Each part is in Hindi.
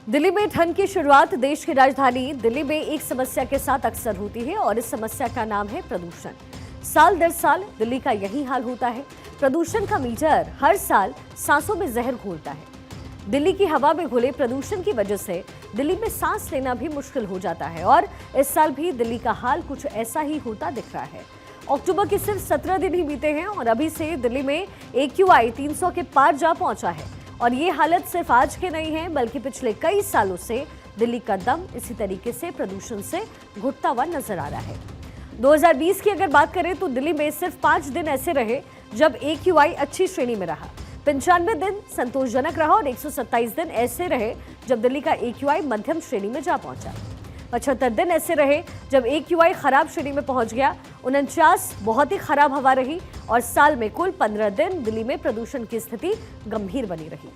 दिल्ली में ठंड की शुरुआत देश की राजधानी दिल्ली में एक समस्या के साथ अक्सर होती है और इस समस्या का नाम है प्रदूषण। साल दर साल दिल्ली का यही हाल होता है। प्रदूषण का मीटर हर साल सांसों में जहर घोलता है। दिल्ली की हवा में घुले प्रदूषण की वजह से दिल्ली में सांस लेना भी मुश्किल हो जाता है और इस साल भी दिल्ली का हाल कुछ ऐसा ही होता दिख रहा है। अक्टूबर के सिर्फ 17 दिन ही बीते हैं और अभी से दिल्ली में AQI 300 के पार जा पहुंचा है और ये हालत सिर्फ आज के नहीं है बल्कि पिछले कई सालों से दिल्ली का दम इसी तरीके से प्रदूषण से घुटता हुआ नजर आ रहा है। 2020 की अगर बात करें तो दिल्ली में सिर्फ 5 दिन ऐसे रहे जब AQI अच्छी श्रेणी में रहा। 95 दिन संतोषजनक रहा और 127 दिन ऐसे रहे जब दिल्ली का AQI मध्यम श्रेणी में जा पहुंचा। 75 दिन ऐसे रहे जब AQI खराब श्रेणी में पहुंच गया। 49 बहुत ही खराब हवा रही और साल में कुल 15 दिन दिल्ली में प्रदूषण की स्थिति गंभीर बनी रही।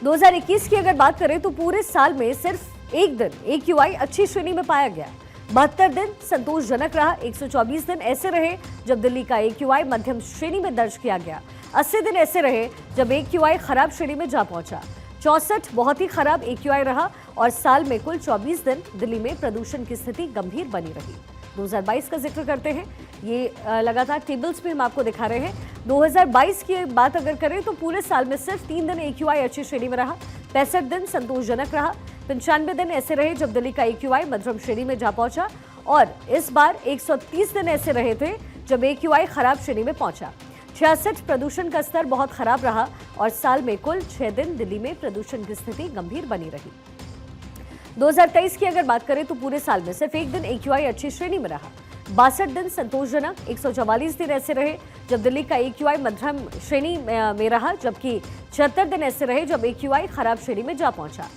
2021 की अगर बात करें तो पूरे साल में सिर्फ एक दिन AQI अच्छी श्रेणी में पाया गया। 72 दिन संतोषजनक रहा। 124 दिन ऐसे रहे जब दिल्ली का AQI मध्यम श्रेणी में दर्ज किया गया। 80 दिन ऐसे रहे जब AQI खराब श्रेणी में जा पहुंचा। 64 बहुत ही खराब AQI रहा और साल में कुल 24 दिन दिल्ली में प्रदूषण की स्थिति गंभीर बनी रही। 2022 का जिक्र करते हैं, ये लगातार टेबल्स में हम आपको दिखा रहे हैं। 2022 की बात अगर करें तो पूरे साल में सिर्फ 3 दिन AQI अच्छी श्रेणी में रहा। 65 दिन संतोषजनक रहा। 95 दिन ऐसे रहे जब दिल्ली का AQI मध्यम श्रेणी में जा पहुंचा और इस बार 130 दिन ऐसे रहे थे जब AQI खराब श्रेणी में पहुंचा। 66 प्रदूषण का स्तर बहुत खराब रहा और साल में कुल 6 दिन दिल्ली में प्रदूषण की स्थिति गंभीर बनी रही। 2023 की अगर बात करें तो पूरे साल में सिर्फ एक दिन AQI अच्छी श्रेणी में रहा। 62 दिन संतोषजनक। 144 दिन ऐसे रहे जब दिल्ली का AQI मध्यम श्रेणी में रहा, जबकि 76 दिन ऐसे रहे जब AQI खराब श्रेणी में जा पहुंचा।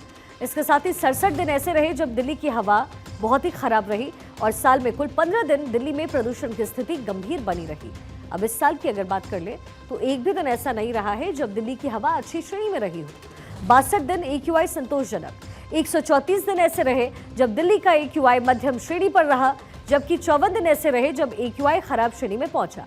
इसके साथ ही 67 दिन ऐसे रहे जब दिल्ली की हवा बहुत ही खराब रही और साल में कुल 15 दिन दिल्ली में प्रदूषण की स्थिति गंभीर बनी रही। अब इस साल की अगर बात कर ले तो एक भी दिन ऐसा नहीं रहा है जब दिल्ली की हवा अच्छी श्रेणी में रही हो। 62 दिन AQI संतोषजनक। 134 दिन ऐसे रहे जब दिल्ली का AQI मध्यम श्रेणी पर रहा, जबकि 54 दिन ऐसे रहे जब AQI खराब श्रेणी में पहुंचा।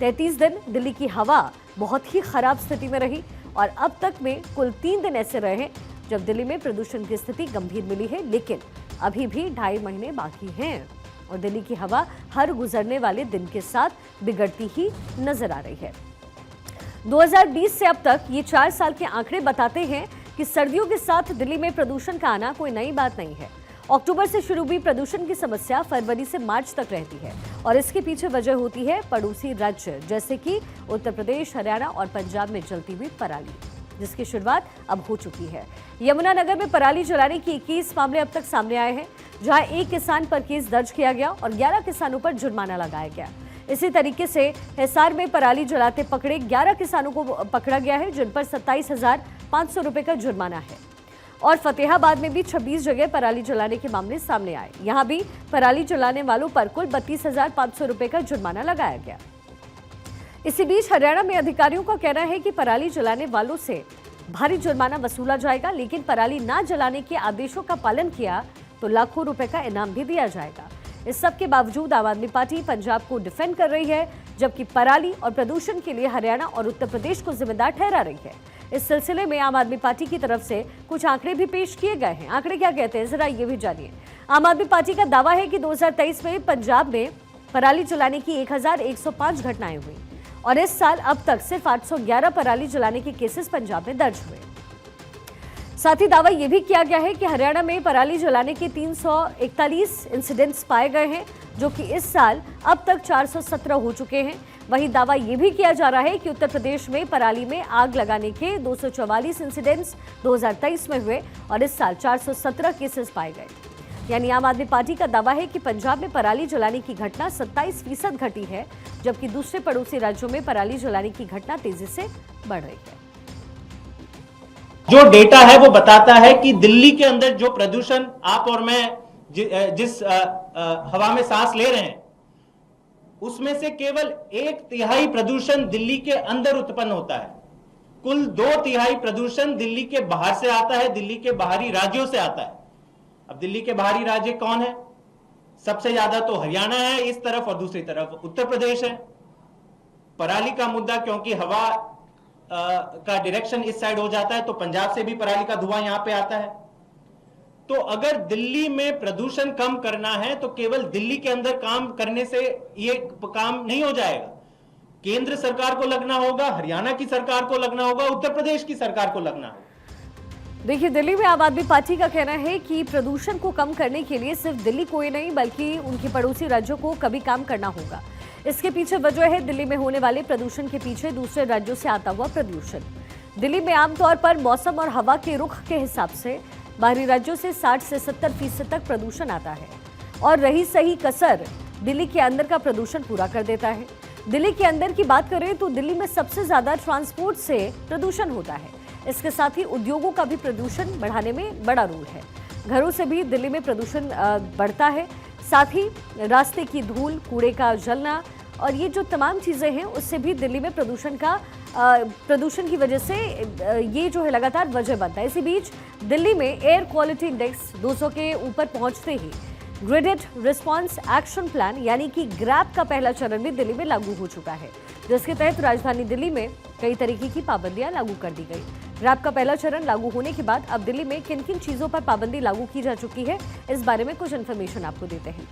33 दिन दिल्ली की हवा बहुत ही खराब स्थिति में रही और अब तक में कुल 3 दिन ऐसे रहे जब दिल्ली में प्रदूषण की स्थिति गंभीर मिली है, लेकिन अभी भी 2.5 महीने बाकी हैं और दिल्ली की हवा हर गुजरने वाले दिन के साथ बिगड़ती ही नजर आ रही है। 2020 से अब तक ये 4 साल के आंकड़े बताते हैं कि सर्दियों के साथ दिल्ली में प्रदूषण का आना कोई नई बात नहीं है। अक्टूबर से शुरू हुई प्रदूषण की समस्या फरवरी से मार्च तक रहती है और इसके पीछे वजह होती है पड़ोसी राज्य जैसे कि उत्तर प्रदेश, हरियाणा और पंजाब में जलती हुई पराली, जिसकी शुरुआत अब हो चुकी है। यमुनानगर में पराली जलाने के 21 मामले अब तक सामने आए हैं, जहां एक किसान पर केस दर्ज किया गया और 11 किसानों पर जुर्माना लगाया गया। इसी तरीके से हिसार में पराली जलाते पकड़े 11 किसानों को पकड़ा गया है, जिन पर 27,500 रुपए का जुर्माना है। और फतेहाबाद में भी 26 जगह पराली जलाने के मामले सामने आए। यहां भी पराली जलाने वालों पर कुल 32,500 रुपए का जुर्माना लगाया गया। इसी बीच हरियाणा में अधिकारियों का कहना है कि पराली जलाने वालों से भारी जुर्माना वसूला जाएगा, लेकिन पराली ना जलाने के आदेशों का पालन किया तो लाखों रुपए का इनाम भी दिया जाएगा। इस सब के बावजूद आम आदमी पार्टी पंजाब को डिफेंड कर रही है, जबकि पराली और प्रदूषण के लिए हरियाणा और उत्तर प्रदेश को जिम्मेदार ठहरा रही है। इस सिलसिले में आम आदमी पार्टी की तरफ से कुछ आंकड़े भी पेश किए गए हैं। आंकड़े क्या कहते हैं, जरा ये भी जानिए। आम आदमी पार्टी का दावा है कि 2023 में पंजाब में पराली जलाने की 1105 घटनाएं हुई और इस साल अब तक सिर्फ 811 पराली जलाने के केसेस पंजाब में दर्ज हुए। साथ ही दावा यह भी किया गया है कि हरियाणा में पराली जलाने के 341 इंसिडेंट्स पाए गए हैं, जो कि इस साल अब तक 417 हो चुके हैं। वहीं दावा यह भी किया जा रहा है कि उत्तर प्रदेश में पराली में आग लगाने के 244 इंसिडेंट्स 2023 में हुए और इस साल 417 केसेस पाए गए। यानी आम आदमी पार्टी का दावा है कि पंजाब में पराली जलाने की घटना 27% घटी है, जबकि दूसरे पड़ोसी राज्यों में पराली जलाने की घटना तेजी से बढ़ रही है। जो डेटा है वो बताता है कि दिल्ली के अंदर जो प्रदूषण आप और मैं जिस हवा में सांस ले रहे हैं, उसमें से केवल 1/3 प्रदूषण दिल्ली के अंदर उत्पन्न होता है। कुल 2/3 प्रदूषण दिल्ली के बाहर से आता है, दिल्ली के बाहरी राज्यों से आता है। अब दिल्ली के बाहरी राज्य कौन है? सबसे ज्यादा तो हरियाणा है इस तरफ और दूसरी तरफ उत्तर प्रदेश है। पराली का मुद्दा, क्योंकि हवा का डायरेक्शन इस साइड हो जाता है तो पंजाब से भी पराली का धुआं यहां पे आता है। तो अगर दिल्ली में प्रदूषण कम करना है तो केवल दिल्ली के अंदर काम करने से ये काम नहीं हो जाएगा। केंद्र सरकार को लगना होगा, हरियाणा की सरकार को लगना होगा, उत्तर प्रदेश की सरकार को लगना होगा। देखिए, दिल्ली में आम आदमी पार्टी का कहना है कि प्रदूषण को कम करने के लिए सिर्फ दिल्ली को ही नहीं बल्कि उनके पड़ोसी राज्यों को कभी काम करना होगा। इसके पीछे वजह है दिल्ली में होने वाले प्रदूषण के पीछे दूसरे राज्यों से आता हुआ प्रदूषण। दिल्ली में आमतौर पर मौसम और हवा के रुख के हिसाब से बाहरी राज्यों से 60 से 70% तक प्रदूषण आता है और रही सही कसर दिल्ली के अंदर का प्रदूषण पूरा कर देता है। दिल्ली के अंदर की बात करें तो दिल्ली में सबसे ज्यादा ट्रांसपोर्ट से प्रदूषण होता है। इसके साथ ही उद्योगों का भी प्रदूषण बढ़ाने में बड़ा रोल है। घरों से भी दिल्ली में प्रदूषण बढ़ता है। साथ ही रास्ते की धूल, कूड़े का जलना और ये जो तमाम चीज़ें हैं उससे भी दिल्ली में प्रदूषण की वजह से ये जो है लगातार वजह बनता है। इसी बीच दिल्ली में एयर क्वालिटी इंडेक्स 200 के ऊपर पहुंचते ही ग्रेडेड रिस्पांस एक्शन प्लान यानी कि ग्रैप का पहला चरण भी दिल्ली में लागू हो चुका है, जिसके तहत राजधानी दिल्ली में कई तरीके की पाबंदियां लागू कर दी गई। ग्रैप का पहला चरण लागू होने के बाद अब दिल्ली में किन किन चीजों पर पाबंदी लागू की जा चुकी है, इस बारे में कुछ इन्फॉर्मेशन आपको देते हैं।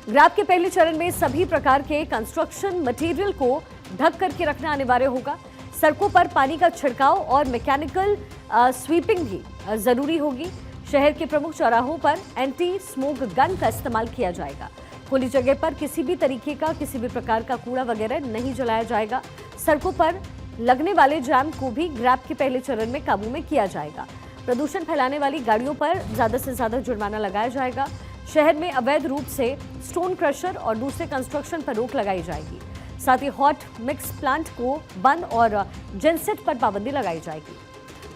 ग्रैप के पहले चरण में सभी प्रकार के कंस्ट्रक्शन मटेरियल को ढक करके रखना अनिवार्य होगा। सड़कों पर पानी का छिड़काव और मैकेनिकल स्वीपिंग भी जरूरी होगी। शहर के प्रमुख चौराहों पर एंटी स्मोक गन का इस्तेमाल किया जाएगा। खुली जगह पर किसी भी तरीके का, किसी भी प्रकार का कूड़ा वगैरह नहीं जलाया जाएगा। सड़कों पर लगने वाले जाम को भी ग्रैप के पहले चरण में काबू में किया जाएगा। प्रदूषण फैलाने वाली गाड़ियों पर ज्यादा से ज्यादा जुर्माना लगाया जाएगा। शहर में अवैध रूप से स्टोन क्रशर और दूसरे कंस्ट्रक्शन पर रोक लगाई जाएगी। साथ ही हॉट मिक्स प्लांट को बंद और जेनसेट पर पाबंदी लगाई जाएगी।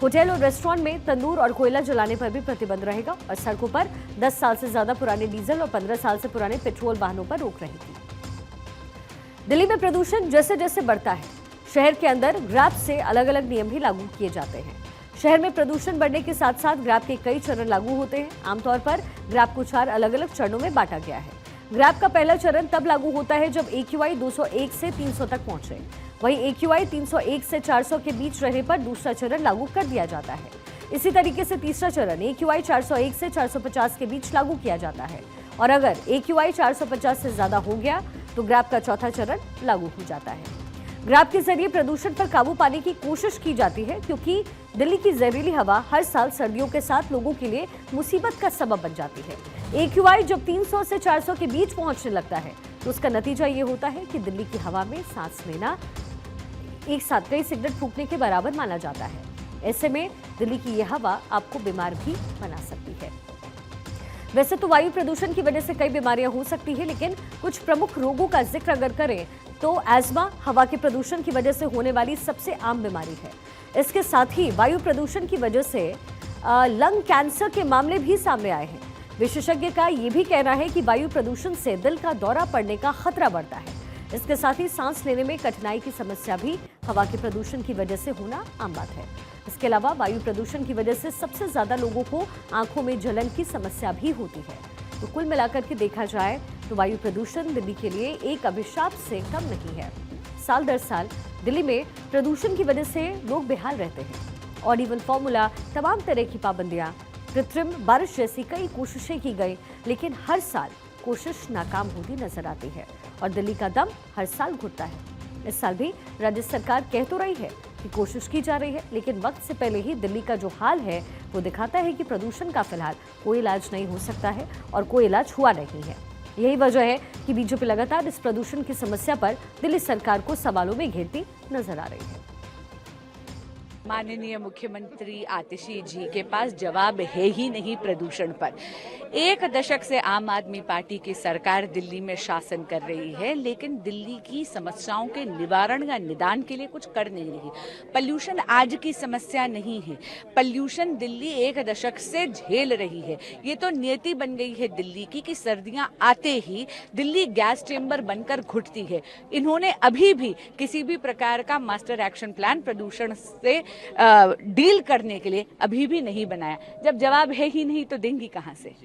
होटल और रेस्टोरेंट में तंदूर और कोयला जलाने पर भी प्रतिबंध रहेगा और सड़कों पर 10 साल से ज्यादा पुराने डीजल और 15 साल से पुराने पेट्रोल वाहनों पर रोक रहेगी। दिल्ली में प्रदूषण जैसे जैसे बढ़ता है, शहर के अंदर ग्रैप से अलग अलग नियम भी लागू किए जाते हैं। शहर में प्रदूषण बढ़ने के साथ साथ ग्रैप के कई चरण लागू होते हैं। आमतौर पर ग्रैप को 4 अलग अलग चरणों में बांटा गया है। ग्रैप का पहला चरण तब लागू होता है जब AQI 201 से 300 तक पहुंचे। वहीं AQI 301 से 400 के बीच रहने पर दूसरा चरण लागू कर दिया जाता है। इसी तरीके से तीसरा चरण AQI 401 से 450 के बीच लागू किया जाता है और अगर AQI 450 से ज्यादा हो गया तो ग्रैप का चौथा चरण लागू हो जाता है। ग्रैप के जरिए प्रदूषण पर काबू पाने की कोशिश की जाती है क्योंकि दिल्ली की जहरीली हवा हर साल सर्दियों के साथ लोगों के लिए मुसीबत का सबब बन जाती है। AQI जब 300 से 400 के बीच पहुंचने लगता है तो उसका नतीजा ये होता है कि दिल्ली की हवा में सांस लेना एक साथ कई सिगरेट फूंकने के बराबर माना जाता है। ऐसे में दिल्ली की यह हवा आपको बीमार भी बना सकती है। वैसे तो वायु प्रदूषण की वजह से कई बीमारियां हो सकती है, लेकिन कुछ प्रमुख रोगों का जिक्र अगर करें तो एस्मा हवा के प्रदूषण की वजह से होने वाली सबसे आम बीमारी है। इसके साथ ही वायु प्रदूषण की वजह से लंग कैंसर के मामले भी सामने आए हैं। विशेषज्ञ का ये भी कहना है कि वायु प्रदूषण से दिल का दौरा पड़ने का खतरा बढ़ता है। इसके साथ ही सांस लेने में कठिनाई की समस्या भी हवा के प्रदूषण की वजह से होना आम बात है। इसके अलावा वायु प्रदूषण की वजह से सबसे ज्यादा लोगों को आंखों में जलन की समस्या भी होती है। तो कुल मिलाकर के देखा जाए तो वायु प्रदूषण दिल्ली के लिए एक अभिशाप से कम नहीं है। साल दर साल दिल्ली में प्रदूषण की वजह से लोग बेहाल रहते हैं। ऑड इवन फॉर्मूला, तमाम तरह की पाबंदियां, कृत्रिम बारिश जैसी कई कोशिशें की गई, लेकिन हर साल कोशिश नाकाम होती नजर आती है और दिल्ली का दम हर साल घुटता है। इस साल भी राज्य सरकार कह तो रही है कि कोशिश की जा रही है, लेकिन वक्त से पहले ही दिल्ली का जो हाल है वो दिखाता है कि प्रदूषण का फिलहाल कोई इलाज नहीं हो सकता है और कोई इलाज हुआ नहीं है। यही वजह है कि बीजेपी लगातार इस प्रदूषण की समस्या पर दिल्ली सरकार को सवालों में घेरती नजर आ रही है। माननीय मुख्यमंत्री आतिशी जी के पास जवाब है ही नहीं प्रदूषण पर। 1 दशक से आम आदमी पार्टी की सरकार दिल्ली में शासन कर रही है, लेकिन दिल्ली की समस्याओं के निवारण या निदान के लिए कुछ कर नहीं रही। पॉल्यूशन आज की समस्या नहीं है, पॉल्यूशन दिल्ली 1 दशक से झेल रही है। ये तो नियति बन गई है दिल्ली की कि सर्दियां आते ही दिल्ली गैस चेंबर बनकर घुटती है। इन्होंने अभी भी किसी भी प्रकार का मास्टर एक्शन प्लान प्रदूषण से डील करने के लिए अभी भी नहीं बनाया। जब जवाब है ही नहीं तो देंगी कहां से।